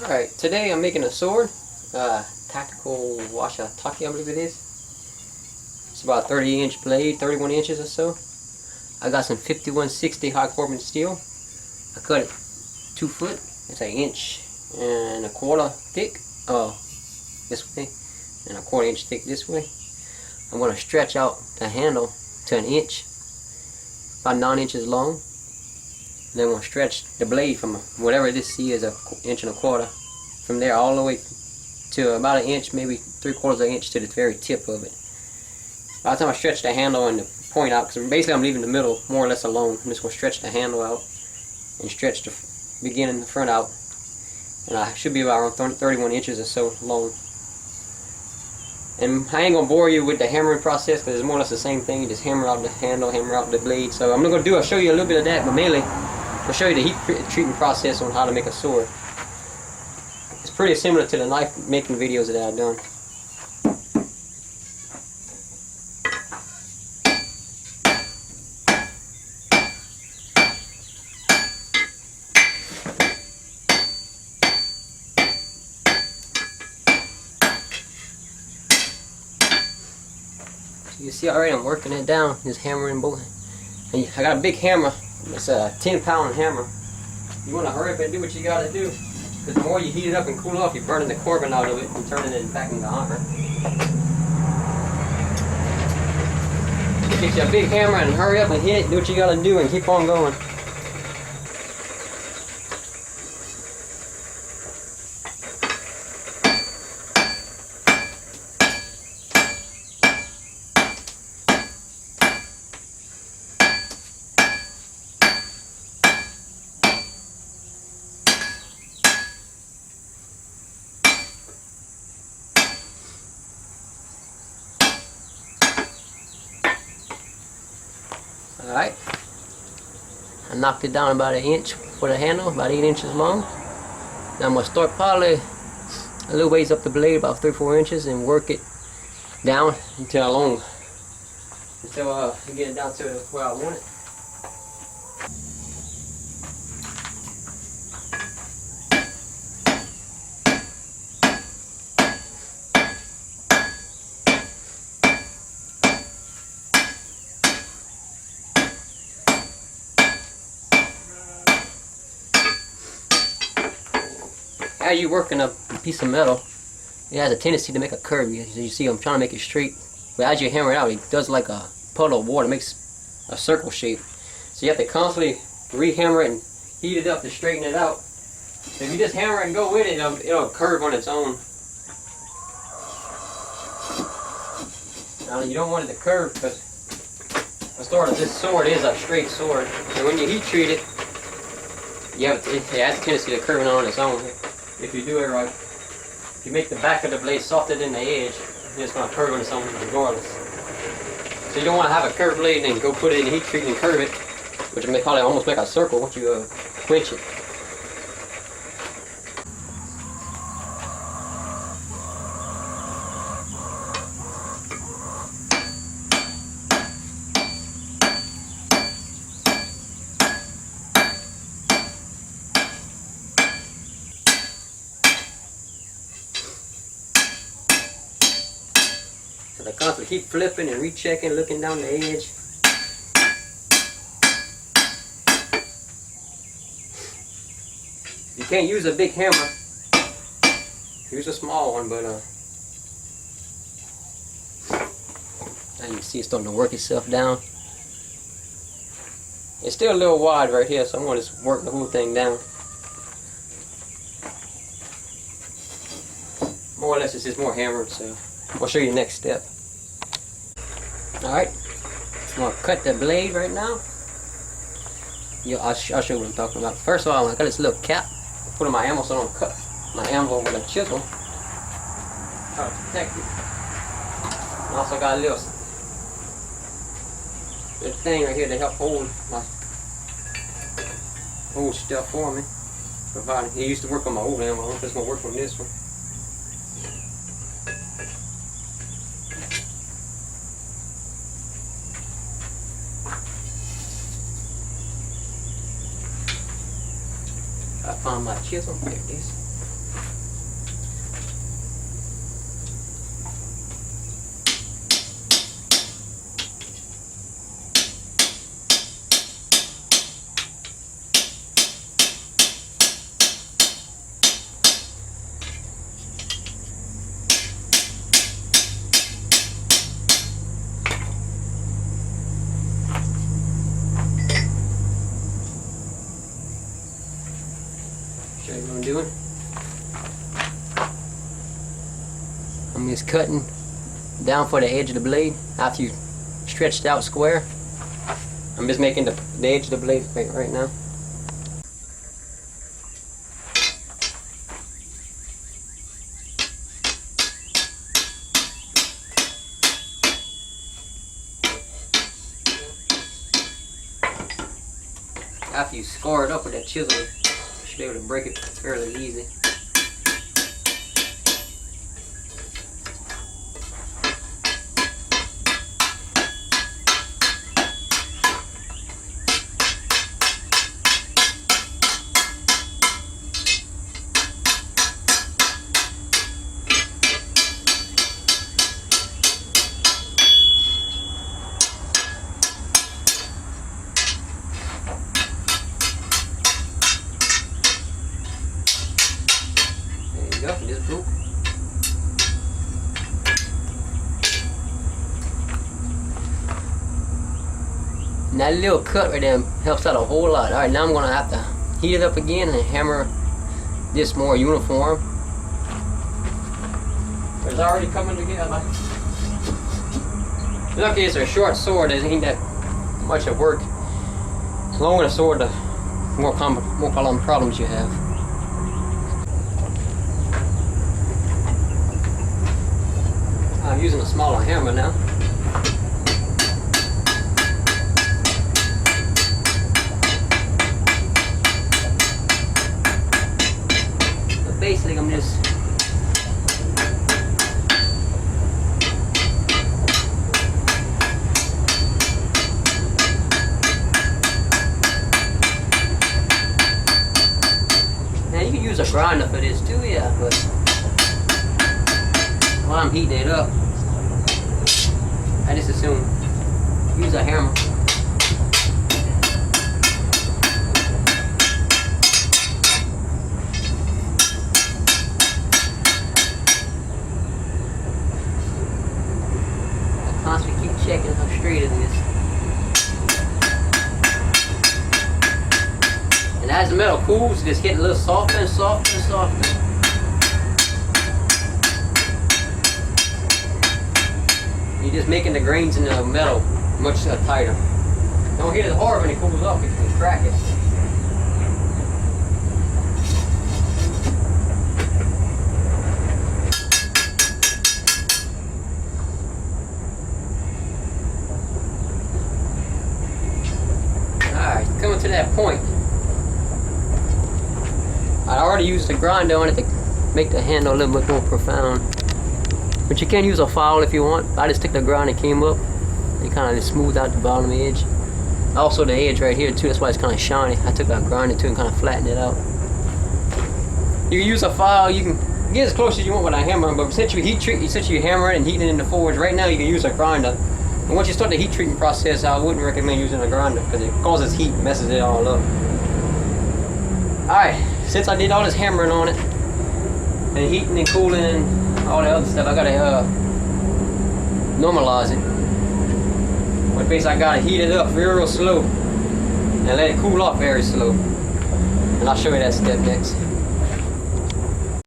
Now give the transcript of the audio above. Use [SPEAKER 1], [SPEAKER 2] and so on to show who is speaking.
[SPEAKER 1] Alright, today I'm making a sword. Tactical Wakizashi, I believe it is. It's about a 30-inch blade, 31 inches or so. I got some 5160 high carbon steel. I cut it 2 foot. It's an inch and a quarter thick. This way, and a quarter inch thick this way. I'm going to stretch out the handle to an inch, about 9 inches long. And then I'm going to stretch the blade from whatever this is, an inch and a quarter, from there all the way to about an inch, maybe 3/4 of an inch to the very tip of it. By the time I stretch the handle and the point out, because basically I'm leaving the middle more or less alone, I'm just going to stretch the handle out and stretch the beginning, the front out, and I should be about around 31 inches or so long. And I ain't going to bore you with the hammering process because it's more or less the same thing. You just hammer out the handle, hammer out the blade. So I'm not going to I'll show you a little bit of that, but mainly I'll show you the heat treatment process on how to make a sword. It's pretty similar to the knife making videos that I've done. You see already I'm working it down, just hammering both. And I got a big hammer, it's a 10-pound hammer. You want to hurry up and do what you got to do, because the more you heat it up and cool off, you're burning the carbon out of it and turning it back into iron. Get you a big hammer and hurry up and hit it, do what you got to do and keep on going. Alright, I knocked it down about an inch for the handle, about 8 inches long. Now I'm going to start probably a little ways up the blade, about 3-4 inches, and work it down until I get it down to where I want it. As you're working a piece of metal, it has a tendency to make a curve. As you see, I'm trying to make it straight, but as you hammer it out, it does like a puddle of water. It makes a circle shape. So you have to constantly re-hammer it and heat it up to straighten it out. So if you just hammer it and go with it, it'll curve on its own. Now you don't want it to curve because the start of this sword is a straight sword, and when you heat treat it, it has a tendency to curve on its own. If you do it right, if you make the back of the blade softer than the edge, it's going to curve on its own regardless. So you don't want to have a curved blade and go put it in the heat treat and curve it, which will probably almost make a circle once you quench it. So I constantly keep flipping and rechecking, looking down the edge. You can't use a big hammer. Use a small one, but now you can see it's starting to work itself down. It's still a little wide right here, so I'm going to just work the whole thing down. More or less, it's just more hammered, so I'll show you the next step. Alright, I'm going to cut the blade right now. I'll show you what I'm talking about. First of all, I got this little cap. Put in my ammo, so I don't cut my ammo with a chisel. Try to protect it. I also got a little thing right here to help hold stuff for me. Provided it used to work on my old ammo. I don't know if it's going to work on this one. I found my chisel. There it is. That's what I'm doing. I'm just cutting down for the edge of the blade after you stretched out square. I'm just making the edge of the blade right now. After you scar it up with that chisel, you should be able to break it fairly easy. There you go, just broke. And that little cut right there helps out a whole lot. Alright, now I'm going to have to heat it up again and hammer this more uniform. It's already coming together. Lucky it's a short sword, it ain't that much of work. The longer the sword, the more problems you have. I'm using a smaller hammer now. But basically I'm just now you can use a grinder for this too, yeah, but while I'm heating it up, I just assume use a hammer. I constantly keep checking how straight it is. And as the metal cools, it's getting a little softer and softer and softer. You're just making the grains in the metal much tighter. Don't hit it hard when it cools off, you can crack it. Alright, coming to that point. I already used the grinder on it to make the handle a little bit more profound. But you can use a file if you want. I just took the grind and came up and kind of just smoothed out the bottom edge. Also the edge right here too, that's why it's kind of shiny. I took that grinder too and kind of flattened it out. You can use a file, you can get as close as you want with a hammer, but since you hammer it and heat it in the forge, right now you can use a grinder. And once you start the heat treatment process, I wouldn't recommend using a grinder because it causes heat and messes it all up. Alright, since I did all this hammering on it, and heating and cooling and all the other stuff, I gotta normalize it. But basically I gotta heat it up real slow and let it cool off very slow. And I'll show you that step next.